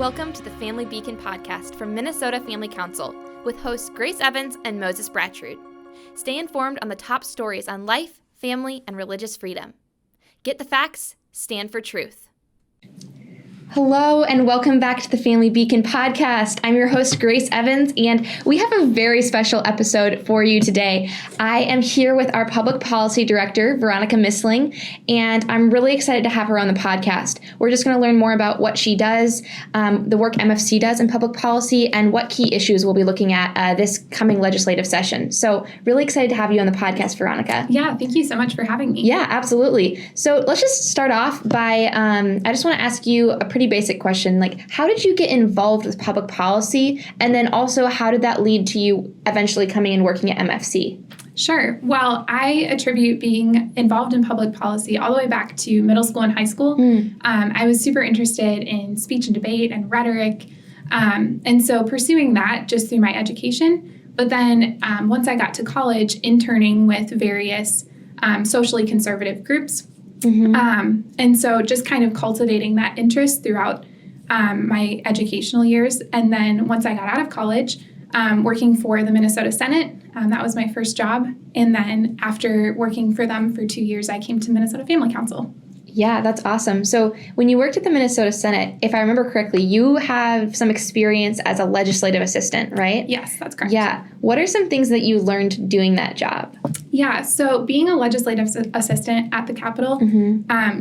Welcome to the Family Beacon podcast from Minnesota Family Council with hosts Grace Evans and Moses Brattrud. Stay informed on the top stories on life, family, and religious freedom. Get the facts, stand for truth. Hello and welcome back to the Family Beacon podcast. I'm your host, Grace Evans, and we have a very special episode for you today. I am here with our Public Policy Director, Veronica Missling, and I'm really excited to have her on the podcast. We're just going to learn more about what she does, the work MFC does in public policy, and what key issues we'll be looking at this coming legislative session. So really excited to have you on the podcast, Veronica. Yeah, thank you so much for having me. Yeah, absolutely. So let's just start off by, I just want to ask you a pretty basic question, like how did you get involved with public policy? And then also how did that lead to you eventually coming and working at MFC? Sure. Well, I attribute being involved in public policy all the way back to middle school and high school. I was super interested in speech and debate and rhetoric. And so pursuing that just through my education. But then once I got to college, interning with various socially conservative groups. And so just kind of cultivating that interest throughout my educational years. And then once I got out of college, working for the Minnesota Senate, that was my first job. And then after working for them for 2 years, I came to Minnesota Family Council. Yeah, that's awesome. So when you worked at the Minnesota Senate, if I remember correctly, you have some experience as a legislative assistant, right? Yes, that's correct. Yeah. What are some things that you learned doing that job? Yeah, so being a legislative assistant at the Capitol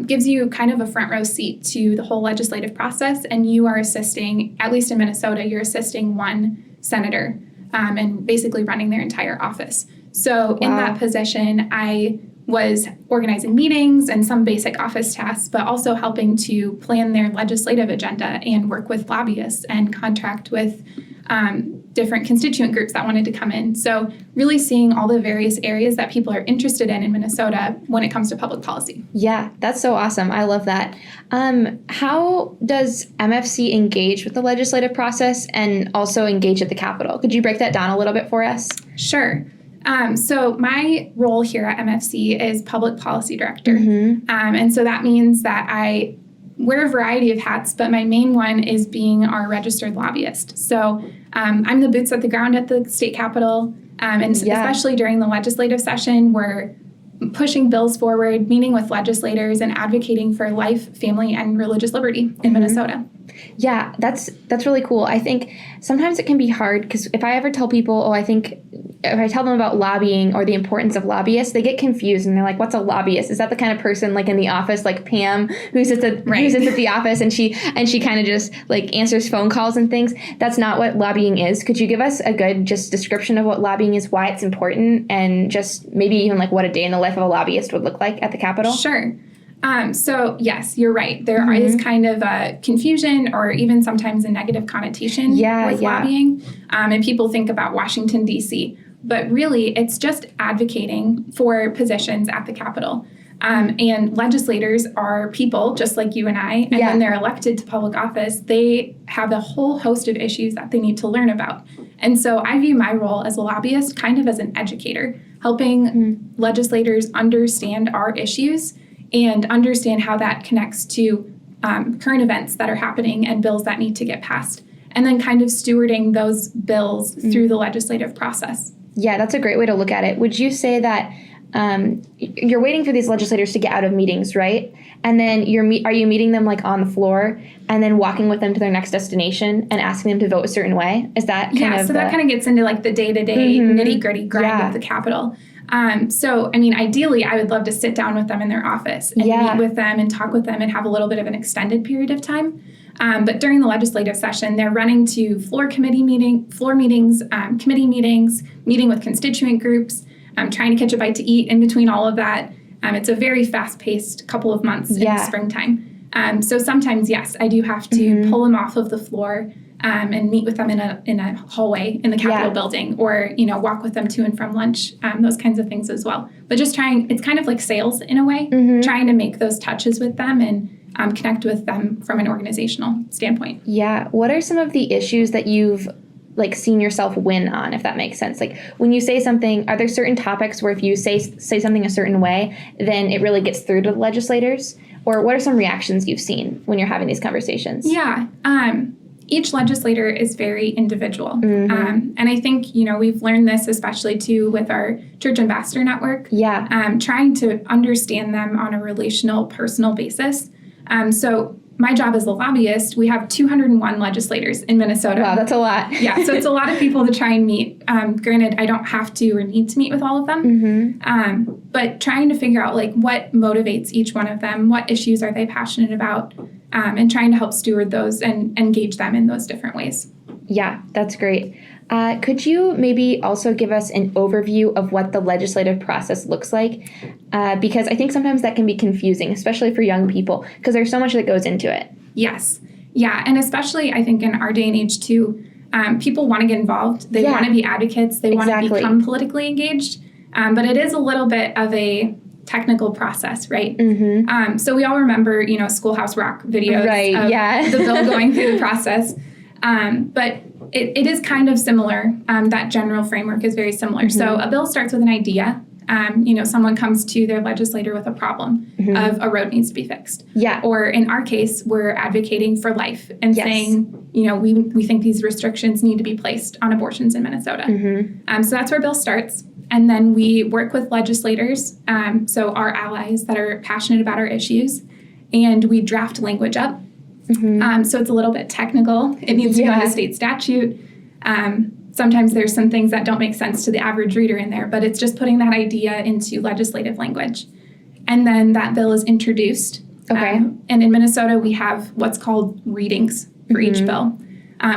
gives you kind of a front row seat to the whole legislative process, and you are assisting, at least in Minnesota, you're assisting one senator and basically running their entire office. So in that position, I was organizing meetings and some basic office tasks, but also helping to plan their legislative agenda and work with lobbyists and contract with different constituent groups that wanted to come in. So really seeing all the various areas that people are interested in Minnesota when it comes to public policy. Yeah, that's so awesome. I love that. How does MFC engage with the legislative process and also engage at the Capitol? Could you break that down a little bit for us? Sure. So my role here at MFC is Public Policy Director. And so that means that I wear a variety of hats, but my main one is being our registered lobbyist. So I'm the boots at the ground at the state capitol, and especially during the legislative session, we're pushing bills forward, meeting with legislators, and advocating for life, family, and religious liberty in Minnesota. Yeah, that's really cool. I think sometimes it can be hard because if I ever tell people, if I tell them about lobbying or the importance of lobbyists, they get confused and they're like, what's a lobbyist? Is that the kind of person like in the office, like Pam, who sits at the office and she kind of just like answers phone calls and things? That's not what lobbying is. Could you give us a good just description of what lobbying is, why it's important, and just maybe even like what a day in the life of a lobbyist would look like at the Capitol? Sure. So yes, you're right. There is kind of a confusion or even sometimes a negative connotation with lobbying. And people think about Washington, D.C., but really it's just advocating for positions at the Capitol. And legislators are people just like you and I. And when they're elected to public office, they have a whole host of issues that they need to learn about. And so I view my role as a lobbyist kind of as an educator, helping legislators understand our issues and understand how that connects to current events that are happening and bills that need to get passed, and then kind of stewarding those bills through the legislative process. Yeah, that's a great way to look at it. Would you say that you're waiting for these legislators to get out of meetings, right? And then are you meeting them like on the floor and then walking with them to their next destination and asking them to vote a certain way? Is that kind of so that kind of gets into like the day-to-day nitty-gritty grind of the Capitol. So, I mean, ideally, I would love to sit down with them in their office and meet with them and talk with them and have a little bit of an extended period of time. But during the legislative session, they're running to floor meetings, committee meetings, meeting with constituent groups, trying to catch a bite to eat in between all of that. It's a very fast-paced couple of months in the springtime. So sometimes, yes, I do have to pull them off of the floor and meet with them in a hallway in the Capitol building, or walk with them to and from lunch, those kinds of things as well. But just it's kind of like sales in a way, trying to make those touches with them and connect with them from an organizational standpoint. Yeah. What are some of the issues that you've seen yourself win on, if that makes sense? Like when you say something, are there certain topics where if you say something a certain way, then it really gets through to the legislators? Or what are some reactions you've seen when you're having these conversations? Yeah. each legislator is very individual. And I think, we've learned this especially too with our Church Ambassador Network. Trying to understand them on a relational, personal basis. So my job as a lobbyist, we have 201 legislators in Minnesota. Wow, that's a lot. So it's a lot of people to try and meet. Granted, I don't have to or need to meet with all of them. But trying to figure out what motivates each one of them, what issues are they passionate about, and trying to help steward those and engage them in those different ways. Yeah, that's great. Could you maybe also give us an overview of what the legislative process looks like? Because I think sometimes that can be confusing, especially for young people, because there's so much that goes into it. Yes. Yeah. And especially, I think, in our day and age, too, people want to get involved. They want to be advocates. They want to become politically engaged. But it is a little bit of a technical process, right? So we all remember, Schoolhouse Rock videos of the bill going through the process. But it is kind of similar. That general framework is very similar. So a bill starts with an idea. Someone comes to their legislator with a problem of a road needs to be fixed. Or in our case, we're advocating for life and saying, we think these restrictions need to be placed on abortions in Minnesota. So that's where bill starts. And then we work with legislators, so our allies that are passionate about our issues, and we draft language up. So it's a little bit technical. It needs to go into state statute. Sometimes there's some things that don't make sense to the average reader in there, but it's just putting that idea into legislative language. And then that bill is introduced. And in Minnesota, we have what's called readings for each bill,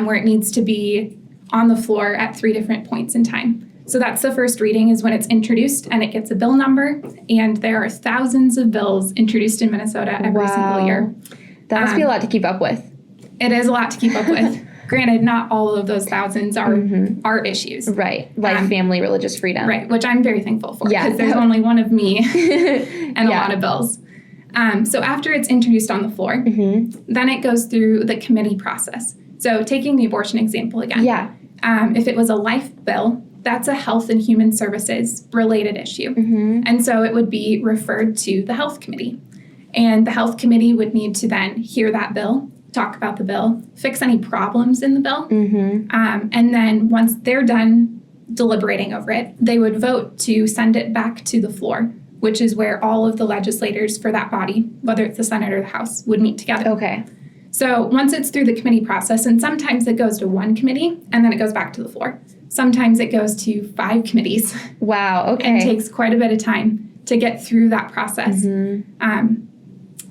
where it needs to be on the floor at 3 different points in time. So that's the first reading is when it's introduced and it gets a bill number. And there are thousands of bills introduced in Minnesota every single year. That must be a lot to keep up with. It is a lot to keep up with. Granted, not all of those thousands are our issues. Right. Life, family, religious freedom. Right. Which I'm very thankful for because there's only one of me and a lot of bills. So after it's introduced on the floor, then it goes through the committee process. So taking the abortion example again. If it was a life bill, that's a health and human services related issue. And so it would be referred to the health committee. And the health committee would need to then hear that bill, talk about the bill, fix any problems in the bill. And then once they're done deliberating over it, they would vote to send it back to the floor, which is where all of the legislators for that body, whether it's the Senate or the House, would meet together. So once it's through the committee process, and sometimes it goes to one committee and then it goes back to the floor. Sometimes it goes to 5 committees. And takes quite a bit of time to get through that process.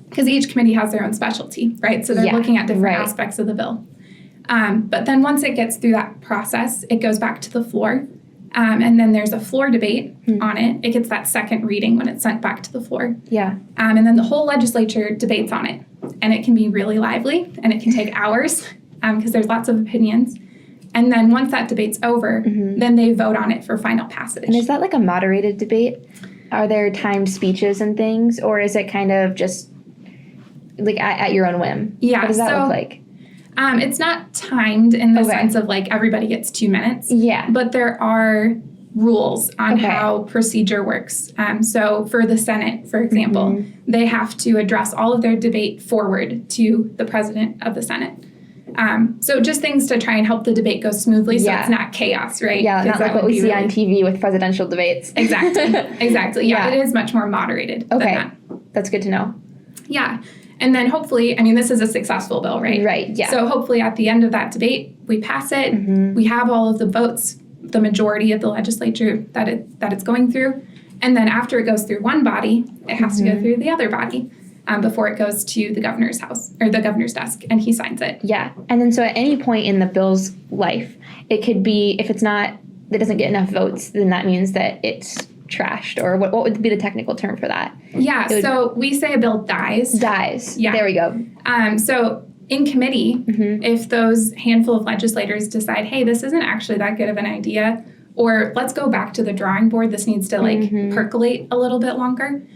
Because each committee has their own specialty, right? So they're looking at different aspects of the bill. But then once it gets through that process, it goes back to the floor. And then there's a floor debate on it. It gets that second reading when it's sent back to the floor. And then the whole legislature debates on it. And it can be really lively, and it can take hours because there's lots of opinions. And then once that debate's over, then they vote on it for final passage. And is that like a moderated debate? Are there timed speeches and things? Or is it kind of just like at your own whim? What does that look like? It's not timed in the sense of everybody gets 2 minutes. But there are rules on how procedure works. So for the Senate, for example, they have to address all of their debate forward to the president of the Senate. So just things to try and help the debate go smoothly so it's not chaos, right? Not like what we see on TV with presidential debates. Exactly. It is much more moderated than that. That's good to know. And then hopefully, this is a successful bill, right? So hopefully at the end of that debate, we pass it. We have all of the votes, the majority of the legislature that it's going through. And then after it goes through one body, it has to go through the other body before it goes to the governor's house or the governor's desk, and he signs it. And then so at any point in the bill's life, it could be, if it doesn't get enough votes, then that means that it's trashed, or what would be the technical term for that? So we say a bill dies. There we go. So in committee, if those handful of legislators decide, hey, this isn't actually that good of an idea, or let's go back to the drawing board, this needs to percolate a little bit longer,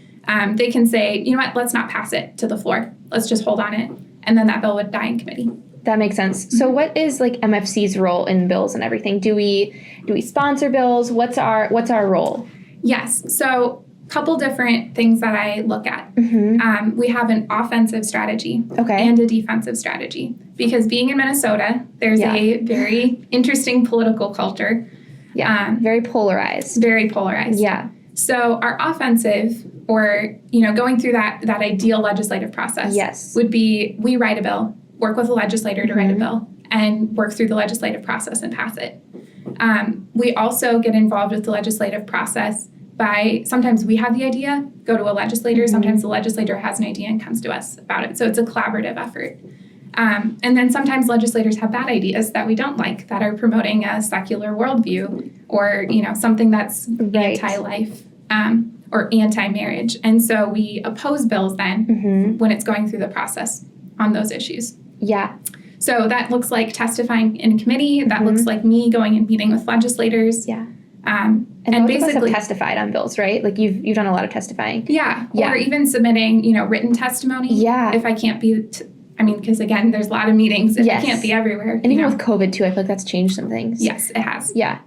they can say, you know what, let's not pass it to the floor. Let's just hold on it. And then that bill would die in committee. That makes sense. So what is MFC's role in bills and everything? Do we sponsor bills? What's our role? Yes. So couple different things that I look at. We have an offensive strategy and a defensive strategy, because being in Minnesota, there's a very interesting political culture. Very polarized. Very polarized. Yeah. So our offensive, or, going through that ideal legislative process would be, we write a bill, work with a legislator to write a bill, and work through the legislative process and pass it. We also get involved with the legislative process by, sometimes we have the idea, go to a legislator, sometimes the legislator has an idea and comes to us about it. So it's a collaborative effort. And then sometimes legislators have bad ideas that we don't like, that are promoting a secular worldview, or, something that's anti-life or anti-marriage. And so we oppose bills then when it's going through the process on those issues. Yeah. So that looks like testifying in committee. That looks like me going and meeting with legislators. Yeah. And basically have testified on bills, right? Like you've done a lot of testifying. Yeah. Or even submitting, written testimony. Yeah. If I can't be, because again, there's a lot of meetings. If I can't be everywhere. And even with COVID too, I feel like that's changed some things. Yes, it has. Yeah.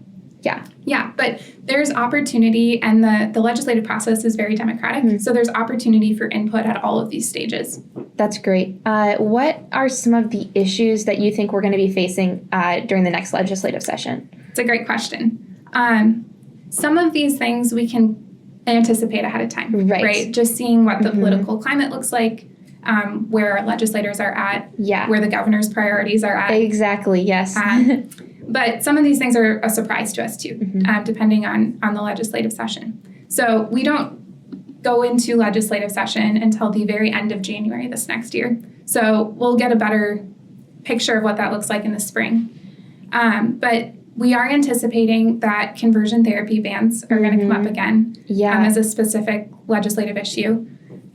Yeah. Yeah. But there's opportunity, and the legislative process is very democratic. So there's opportunity for input at all of these stages. That's great. What are some of the issues that you think we're going to be facing during the next legislative session? It's a great question. Some of these things we can anticipate ahead of time, right? Just seeing what the political climate looks like, where our legislators are at, where the governor's priorities are at. Exactly, yes. But some of these things are a surprise to us too, depending on the legislative session. So we don't go into legislative session until the very end of January this next year. So we'll get a better picture of what that looks like in the spring. But we are anticipating that conversion therapy bans are going to come up again as a specific legislative issue.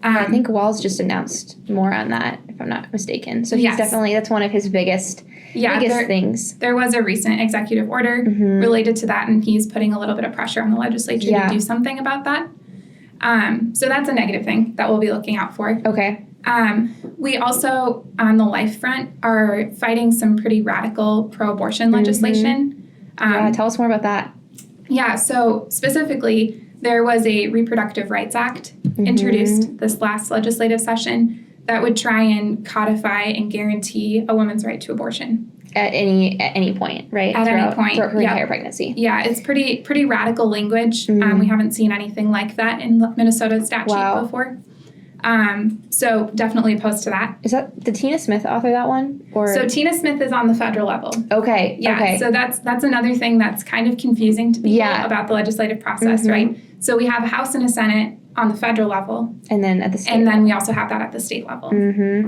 I think Walz just announced more on that, if I'm not mistaken. So he's that's one of his biggest things. There was a recent executive order related to that, and he's putting a little bit of pressure on the legislature to do something about that. So that's a negative thing that we'll be looking out for. Okay. We also, on the life front, are fighting some pretty radical pro-abortion legislation. Tell us more about that. Yeah, so specifically, there was a Reproductive Rights Act introduced this last legislative session that would try and codify and guarantee a woman's right to abortion. At any point, right? At any point. Throughout her entire pregnancy. Yeah, it's pretty radical language. We haven't seen anything like that in the Minnesota statute before. So definitely opposed to that. Did Tina Smith author that one? So Tina Smith is on the federal level. Okay. Yeah. Okay. So that's another thing that's kind of confusing to people about the legislative process, right? So we have a House and a Senate on the federal level. And then at the state level. We also have that at the state level.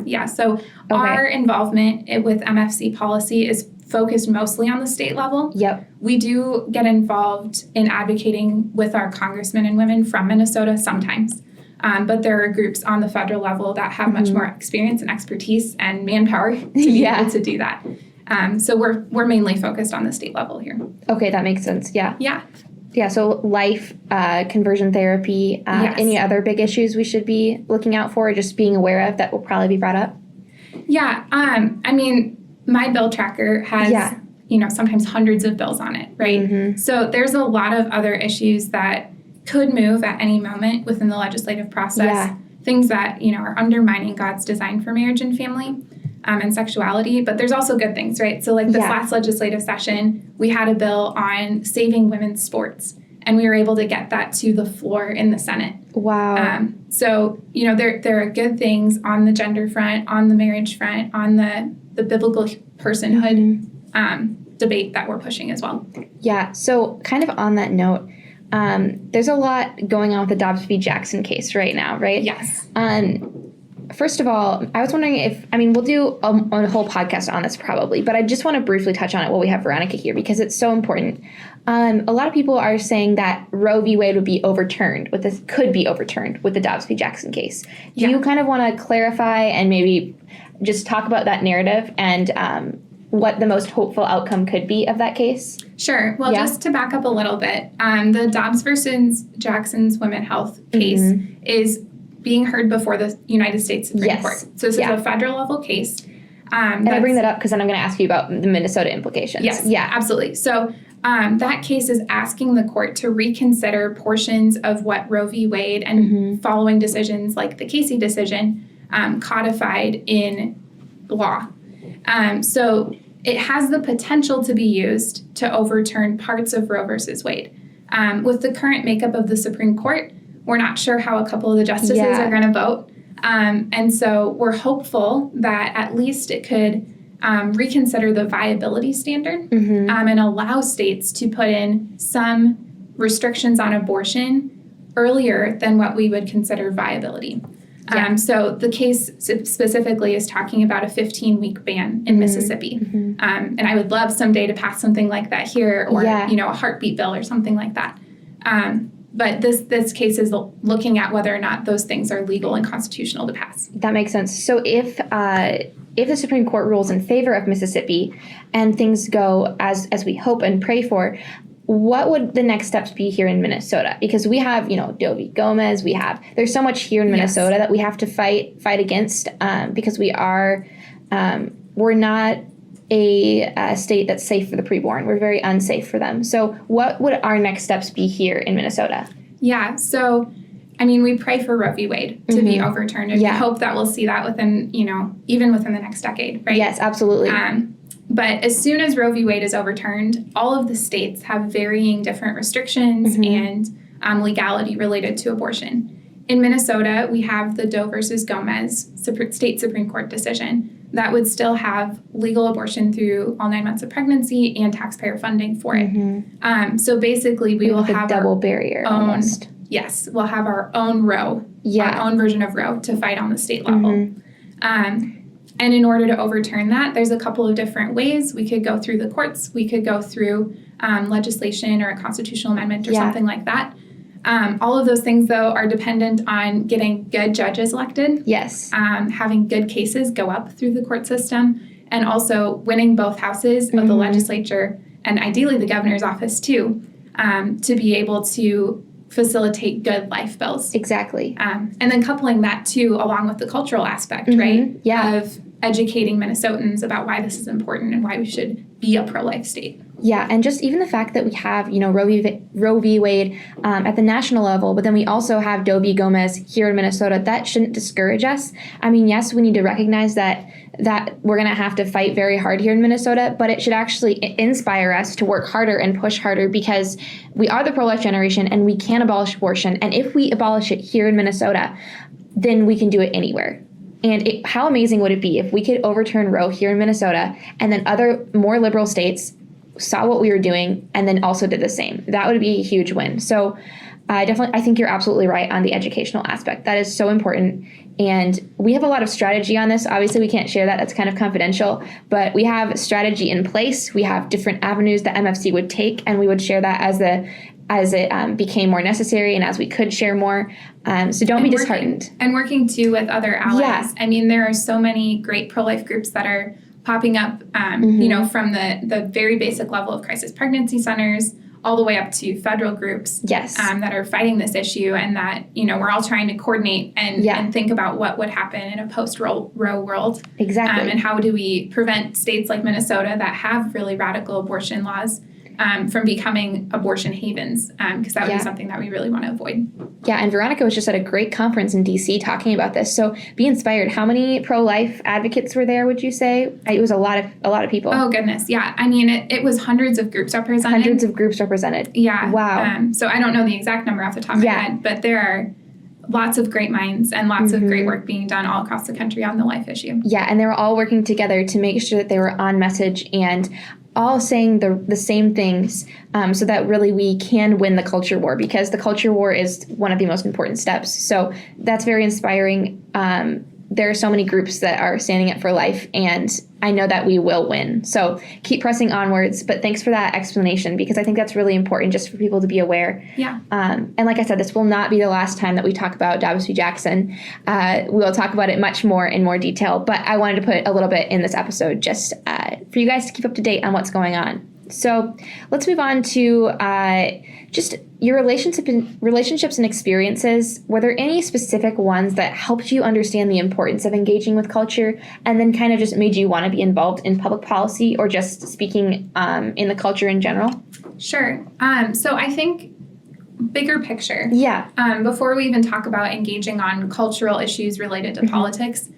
Yeah. So our involvement with MFC policy is focused mostly on the state level. Yep. We do get involved in advocating with our congressmen and women from Minnesota sometimes. But there are groups on the federal level that have much more experience and expertise and manpower to be able to do that. So we're mainly focused on the state level here. Okay, that makes sense. Yeah. Yeah. Yeah, so life, conversion therapy, any other big issues we should be looking out for or just being aware of that will probably be brought up? Yeah. My bill tracker has, sometimes hundreds of bills on it, right? So there's a lot of other issues that could move at any moment within the legislative process. Things that, are undermining God's design for marriage and family and sexuality. But there's also good things, right? So like this last legislative session, we had a bill on saving women's sports. And we were able to get that to the floor in the Senate. Wow. So, there are good things on the gender front, on the marriage front, on the biblical personhood debate that we're pushing as well. Yeah. So kind of on that note, there's a lot going on with the Dobbs V Jackson case right now, right? Yes. First of all, I was wondering we'll do a whole podcast on this probably, but I just want to briefly touch on it while we have Veronica here because it's so important. A lot of people are saying that Roe v. Wade could be overturned with the Dobbs v. Jackson case. Do you kind of want to clarify and maybe just talk about that narrative and what the most hopeful outcome could be of that case? Sure. Well, just to back up a little bit, the Dobbs versus Jackson's Women Health case is being heard before the United States Supreme Court. So this is a federal level case. And I bring that up because then I'm going to ask you about the Minnesota implications. Yes, absolutely. So That case is asking the court to reconsider portions of what Roe v. Wade and following decisions like the Casey decision codified in law. So it has the potential to be used to overturn parts of Roe versus Wade. With the current makeup of the Supreme Court, we're not sure how a couple of the justices are going to vote. And so we're hopeful that at least it could reconsider the viability standard and allow states to put in some restrictions on abortion earlier than what we would consider viability. So the case specifically is talking about a 15-week ban in Mississippi. And I would love someday to pass something like that here, or a heartbeat bill or something like that. But this case is looking at whether or not those things are legal and constitutional to pass. That makes sense. So if the Supreme Court rules in favor of Mississippi and things go as we hope and pray for, what would the next steps be here in Minnesota? Because we have, Doe v. Gomez, there's so much here in Minnesota that we have to fight against because we're not a state that's safe for the preborn. We're very unsafe for them. So what would our next steps be here in Minnesota? Yeah, so we pray for Roe v. Wade to be overturned, and we hope that we'll see that within, even within the next decade, right? Yes, absolutely. But as soon as Roe v. Wade is overturned, all of the states have varying different restrictions and legality related to abortion. In Minnesota, we have the Doe versus Gomez state Supreme Court decision that would still have legal abortion through all 9 months of pregnancy and taxpayer funding for it. So basically, we will have a double barrier almost. Yes, we'll have our own Roe, our own version of Roe to fight on the state level. And in order to overturn that, there's a couple of different ways. We could go through the courts. We could go through legislation or a constitutional amendment or something like that. All of those things, though, are dependent on getting good judges elected. Yes. Having good cases go up through the court system, and also winning both houses of the legislature, and ideally the governor's office, too, to be able to facilitate good life bills. Exactly. And then coupling that, too, along with the cultural aspect, right? Yeah. Of educating Minnesotans about why this is important and why we should be a pro-life state. Yeah, and just even the fact that we have, Roe v. Wade at the national level, but then we also have Doe v. Gomez here in Minnesota, that shouldn't discourage us. Yes, we need to recognize that we're going to have to fight very hard here in Minnesota, but it should actually inspire us to work harder and push harder, because we are the pro-life generation and we can abolish abortion. And if we abolish it here in Minnesota, then we can do it anywhere. And how amazing would it be if we could overturn Roe here in Minnesota, and then other more liberal states saw what we were doing and then also did the same? That would be a huge win. So I think you're absolutely right on the educational aspect. That is so important. And we have a lot of strategy on this. Obviously, we can't share that. That's kind of confidential. But we have strategy in place. We have different avenues that MFC would take, and we would share that as it became more necessary and as we could share more. So don't be disheartened. And working, too, with other allies. Yeah. There are so many great pro-life groups that are popping up, from the very basic level of crisis pregnancy centers all the way up to federal groups that are fighting this issue, and that, we're all trying to coordinate and think about what would happen in a post-Roe world. Exactly. And how do we prevent states like Minnesota that have really radical abortion laws from becoming abortion havens, because that would be something that we really want to avoid. Yeah, and Veronica was just at a great conference in D.C. talking about this. So be inspired. How many pro-life advocates were there, would you say? It was a lot of people. Oh, goodness. Yeah. It was hundreds of groups represented. Hundreds of groups represented. Yeah. Wow. So I don't know the exact number off the top of my head, but there are lots of great minds and lots of great work being done all across the country on the life issue. Yeah, and they were all working together to make sure that they were on message and all saying the same things, so that really we can win the culture war, because the culture war is one of the most important steps. So that's very inspiring. There are so many groups that are standing up for life, and I know that we will win. So keep pressing onwards. But thanks for that explanation, because I think that's really important just for people to be aware. Yeah. And like I said, this will not be the last time that we talk about Dobbs V Jackson. We will talk about it much more in more detail. But I wanted to put a little bit in this episode just for you guys to keep up to date on what's going on. So let's move on to just your relationships and experiences, were there any specific ones that helped you understand the importance of engaging with culture and then kind of just made you want to be involved in public policy or just speaking in the culture in general? Sure. So I think bigger picture. Yeah. Before we even talk about engaging on cultural issues related to politics,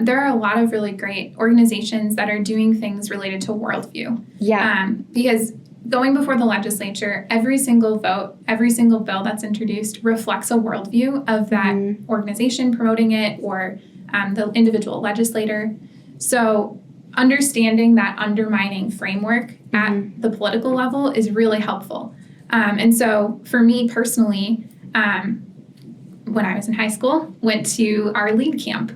there are a lot of really great organizations that are doing things related to worldview. Yeah. Because going before the legislature, every single vote, every single bill that's introduced reflects a worldview of that organization promoting it or the individual legislator. So understanding that undermining framework at the political level is really helpful. And so for me personally, when I was in high school, went to our LEAD camp.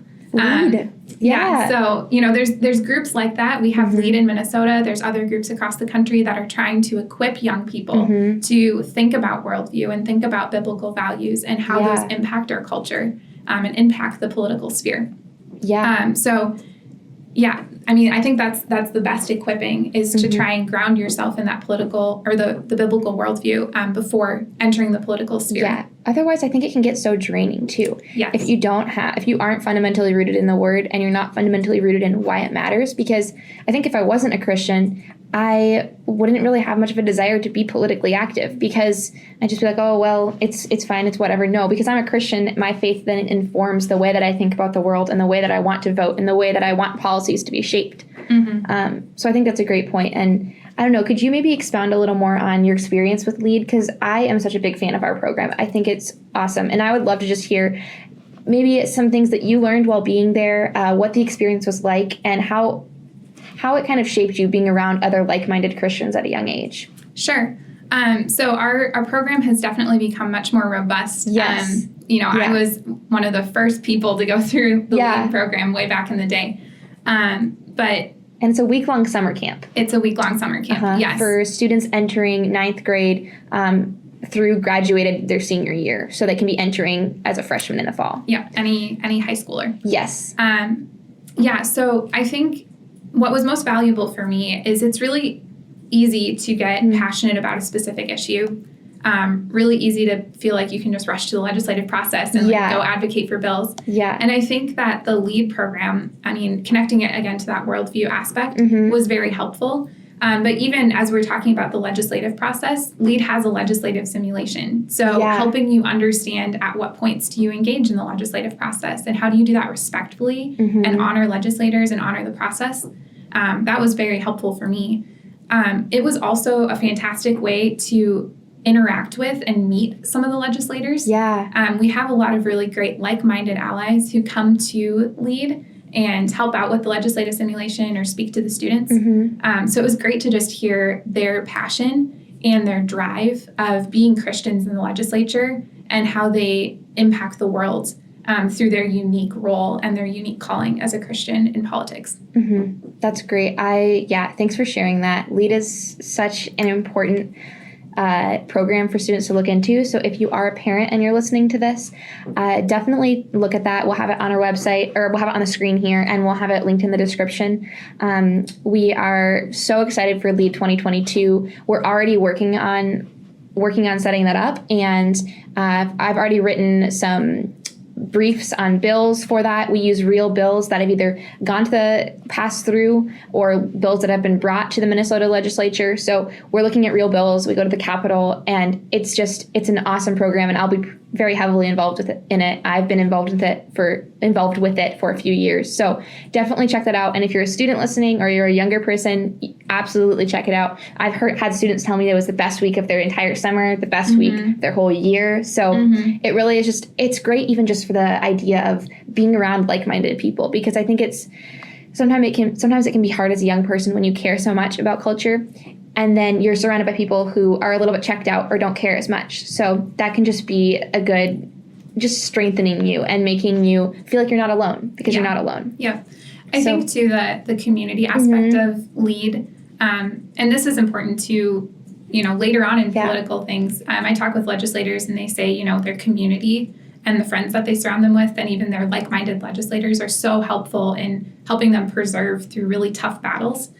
Yeah. So, there's groups like that. We have LEAD in Minnesota. There's other groups across the country that are trying to equip young people to think about worldview and think about biblical values and how those impact our culture and impact the political sphere. Yeah. I think that's the best equipping is to try and ground yourself in that political or the biblical worldview before entering the political sphere. Yeah. Otherwise, I think it can get so draining too. Yes. If you aren't fundamentally rooted in the Word and you're not fundamentally rooted in why it matters, because I think if I wasn't a Christian, I wouldn't really have much of a desire to be politically active because I'd just be like, oh, well, it's fine, it's whatever. No, because I'm a Christian, my faith then informs the way that I think about the world and the way that I want to vote and the way that I want policies to be shaped. So I think that's a great point. And I don't know, could you maybe expound a little more on your experience with LEAD? Because I am such a big fan of our program. I think it's awesome. And I would love to just hear maybe some things that you learned while being there, what the experience was like, and how it kind of shaped you being around other like-minded Christians at a young age. Sure. So our program has definitely become much more robust. Yes. I was one of the first people to go through the LEAD program way back in the day. And it's a week-long summer camp. It's a week-long summer camp, yes. For students entering ninth grade through graduated their senior year. So they can be entering as a freshman in the fall. Yeah, any high schooler. Yes. So I think what was most valuable for me is it's really easy to get passionate about a specific issue. Really easy to feel like you can just rush to the legislative process and go advocate for bills. Yeah. And I think that the LEAD program, connecting it again to that worldview aspect was very helpful. But even as we're talking about the legislative process, LEAD has a legislative simulation. So helping you understand at what points do you engage in the legislative process and how do you do that respectfully and honor legislators and honor the process. That was very helpful for me. It was also a fantastic way to interact with and meet some of the legislators. Yeah. We have a lot of really great like-minded allies who come to LEAD and help out with the legislative simulation or speak to the students. So it was great to just hear their passion and their drive of being Christians in the legislature and how they impact the world through their unique role and their unique calling as a Christian in politics. That's great. Thanks for sharing that. LEAD is such an important program for students to look into. So if you are a parent and you're listening to this, definitely look at that. We'll have it on our website, or we'll have it on the screen here, and we'll have it linked in the description. We are so excited for LEAD 2022. We're already working on setting that up, and I've already written some briefs on bills for that. We use real bills that have either gone to the pass-through or bills that have been brought to the Minnesota legislature. So we're looking at real bills. We go to the Capitol, and it's an awesome program, and I'll be very heavily involved in it. I've been involved with it for a few years. So definitely check that out. And if you're a student listening or you're a younger person, absolutely check it out. I've had students tell me it was the best week of their entire summer, the best week of their whole year. So it really is it's great even just for the idea of being around like-minded people, because I think sometimes it can be hard as a young person when you care so much about culture, and then you're surrounded by people who are a little bit checked out or don't care as much. So that can just be a good, just strengthening you and making you feel like you're not alone, because you're not alone. Yeah. I think too that the community aspect of LEAD, and this is important to, later on in political things. I talk with legislators and they say, their community and the friends that they surround them with and even their like-minded legislators are so helpful in helping them preserve through really tough battles.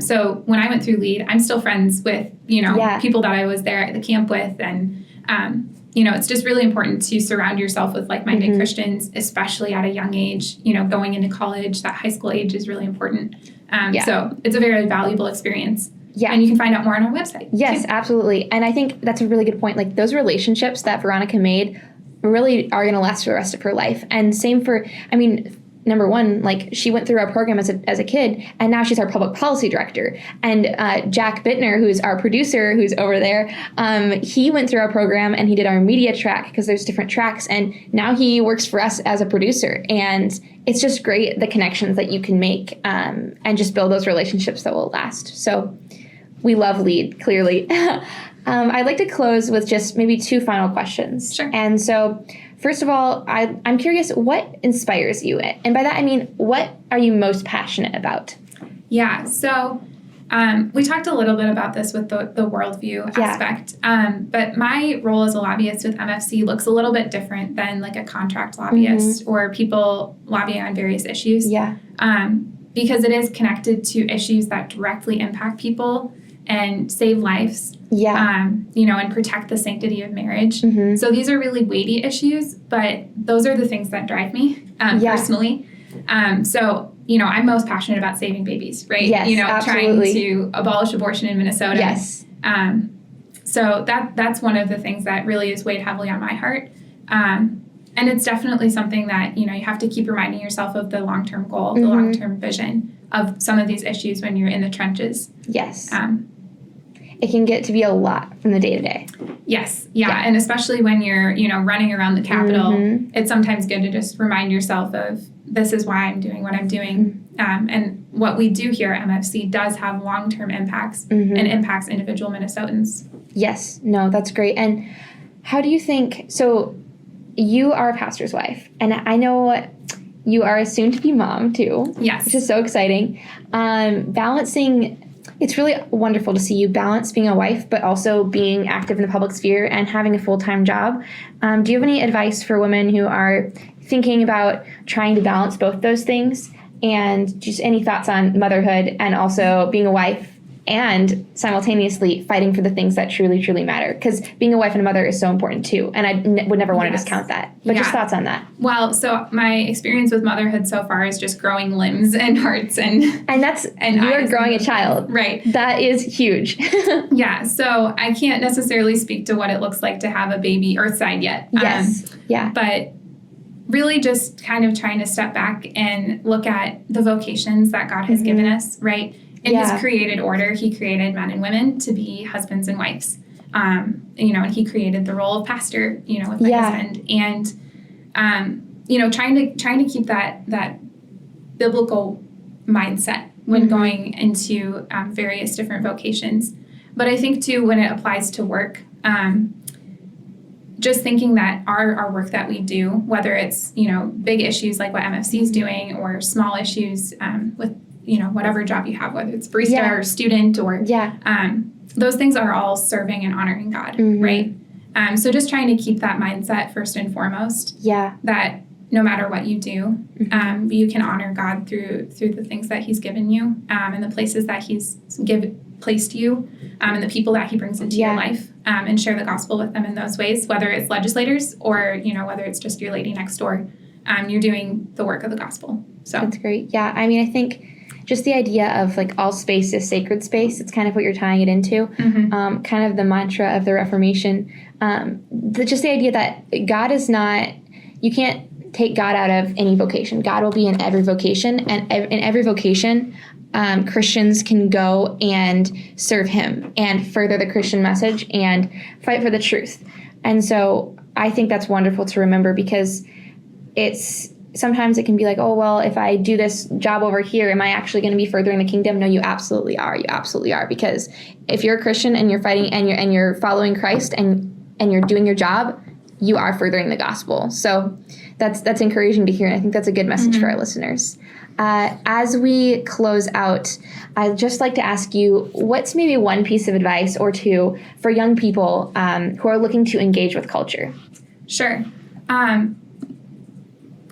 So when I went through LEAD, I'm still friends with, people that I was there at the camp with. And, it's just really important to surround yourself with like-minded Christians, especially at a young age. Going into college, that high school age is really important. So it's a very valuable experience. Yeah. And you can find out more on our website. Yes, absolutely. And I think that's a really good point. Like those relationships that Veronica made really are going to last for the rest of her life. And same for, number one, like she went through our program as a kid, and now she's our public policy director. And Jack Bittner, who's our producer, who's over there, he went through our program and he did our media track because there's different tracks. And now he works for us as a producer. And it's just great, the connections that you can make and just build those relationships that will last. So we love LEAD, clearly. I'd like to close with just maybe 2 final questions. Sure. And so, first of all, I'm curious, what inspires you? And by that, I mean, what are you most passionate about? Yeah, so we talked a little bit about this with the worldview aspect. But my role as a lobbyist with MFC looks a little bit different than like a contract lobbyist or people lobbying on various issues. Yeah. Because it is connected to issues that directly impact people and save lives. Yeah. And protect the sanctity of marriage. So these are really weighty issues, but those are the things that drive me personally. So, I'm most passionate about saving babies, right? Yes, absolutely. Trying to abolish abortion in Minnesota. Yes. So that's one of the things that really is weighed heavily on my heart. And it's definitely something that, you have to keep reminding yourself of the long-term goal, the long-term vision of some of these issues when you're in the trenches. Yes. It can get to be a lot from the day-to-day. Yes. Yeah. And especially when you're, running around the Capitol, it's sometimes good to just remind yourself of this is why I'm doing what I'm doing. And what we do here at MFC does have long-term impacts and impacts individual Minnesotans. Yes. No, that's great. And how do you think, so you are a pastor's wife, and I know you are a soon-to-be mom too. Yes. Which is so exciting. Balancing, it's really wonderful to see you balance being a wife, but also being active in the public sphere and having a full-time job. Do you have any advice for women who are thinking about trying to balance both those things? And just any thoughts on motherhood and also being a wife and simultaneously fighting for the things that truly, truly matter? Because being a wife and a mother is so important too. And I would never want to discount that. But just thoughts on that. Well, so my experience with motherhood so far is just growing limbs and hearts and you are growing a child. Right. That is huge. Yeah. So I can't necessarily speak to what it looks like to have a baby earthside yet. Yes. But really just kind of trying to step back and look at the vocations that God has given us, right? In his created order, he created men and women to be husbands and wives. And he created the role of pastor, with my husband. And, trying to keep that biblical mindset when going into various different vocations. But I think, too, when it applies to work, just thinking that our work that we do, whether it's, big issues like what MFC is doing or small issues with, whatever job you have, whether it's barista or student or those things are all serving and honoring God, right? So just trying to keep that mindset first and foremost. Yeah. That no matter what you do, you can honor God through the things that he's given you and the places that he's placed you and the people that he brings into your life and share the gospel with them in those ways, whether it's legislators or, whether it's just your lady next door. You're doing the work of the gospel. So that's great. Yeah. I think just the idea of like all space is sacred space. It's kind of what you're tying it into. Kind of the mantra of the Reformation. Just the idea that God is not, you can't take God out of any vocation. God will be in every vocation, and in every vocation, Christians can go and serve him and further the Christian message and fight for the truth. And so I think that's wonderful to remember, because sometimes it can be like, oh, well, if I do this job over here, am I actually going to be furthering the kingdom? No, you absolutely are. You absolutely are. Because if you're a Christian and you're fighting and you're following Christ and you're doing your job, you are furthering the gospel. So that's encouraging to hear. And I think that's a good message for our listeners. As we close out, I'd just like to ask you, what's maybe one piece of advice or two for young people who are looking to engage with culture? Sure.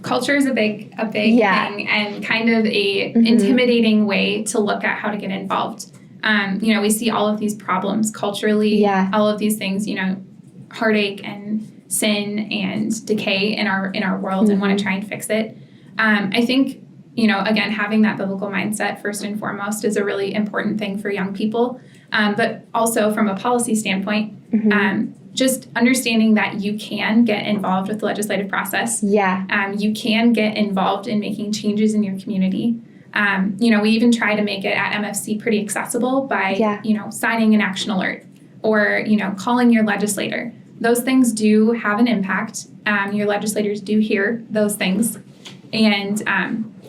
culture is a big thing, and kind of a intimidating way to look at how to get involved. We see all of these problems culturally, all of these things, heartache and sin and decay in our world, and want to try and fix it. I think, again, having that biblical mindset first and foremost is a really important thing for young people. But also from a policy standpoint, just understanding that you can get involved with the legislative process. You can get involved in making changes in your community. We even try to make it at MFC pretty accessible by, signing an action alert or, calling your legislator. Those things do have an impact. Your legislators do hear those things. And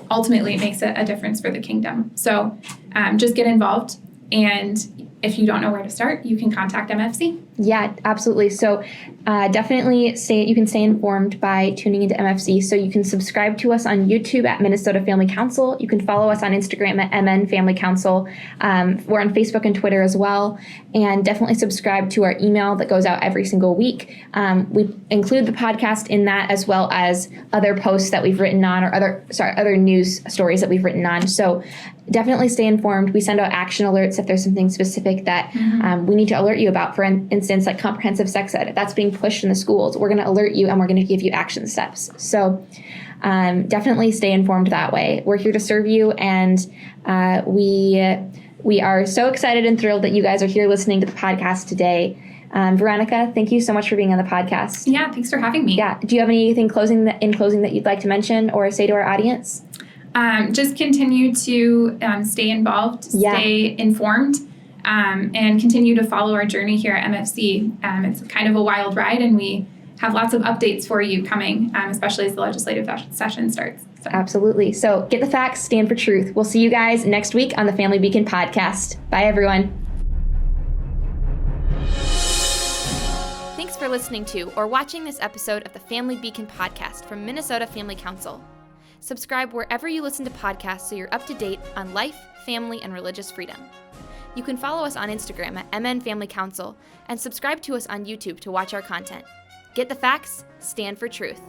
ultimately, it makes a difference for the kingdom. So just get involved. And if you don't know where to start, you can contact MFC. Yeah, absolutely. So definitely you can stay informed by tuning into MFC. So you can subscribe to us on YouTube at Minnesota Family Council. You can follow us on Instagram at MN Family Council. We're on Facebook and Twitter as well. And definitely subscribe to our email that goes out every single week. We include the podcast in that, as well as other posts that we've written on, or other news stories that we've written on. So definitely stay informed. We send out action alerts if there's something specific that we need to alert you about. For instance, like comprehensive sex ed, if that's being pushed in the schools, we're going to alert you and we're going to give you action steps. So definitely stay informed that way. We're here to serve you, and we are so excited and thrilled that you guys are here listening to the podcast today. Veronica, thank you so much for being on the podcast. Yeah, thanks for having me. Yeah. Do you have anything in closing that you'd like to mention or say to our audience? Just continue to stay involved, stay informed, and continue to follow our journey here at MFC. It's kind of a wild ride, and we have lots of updates for you coming, especially as the legislative session starts. So. Absolutely. So get the facts, stand for truth. We'll see you guys next week on the Family Beacon podcast. Bye, everyone. Thanks for listening to or watching this episode of the Family Beacon podcast from Minnesota Family Council. Subscribe wherever you listen to podcasts so you're up to date on life, family, and religious freedom. You can follow us on Instagram at MN Family Council and subscribe to us on YouTube to watch our content. Get the facts, stand for truth.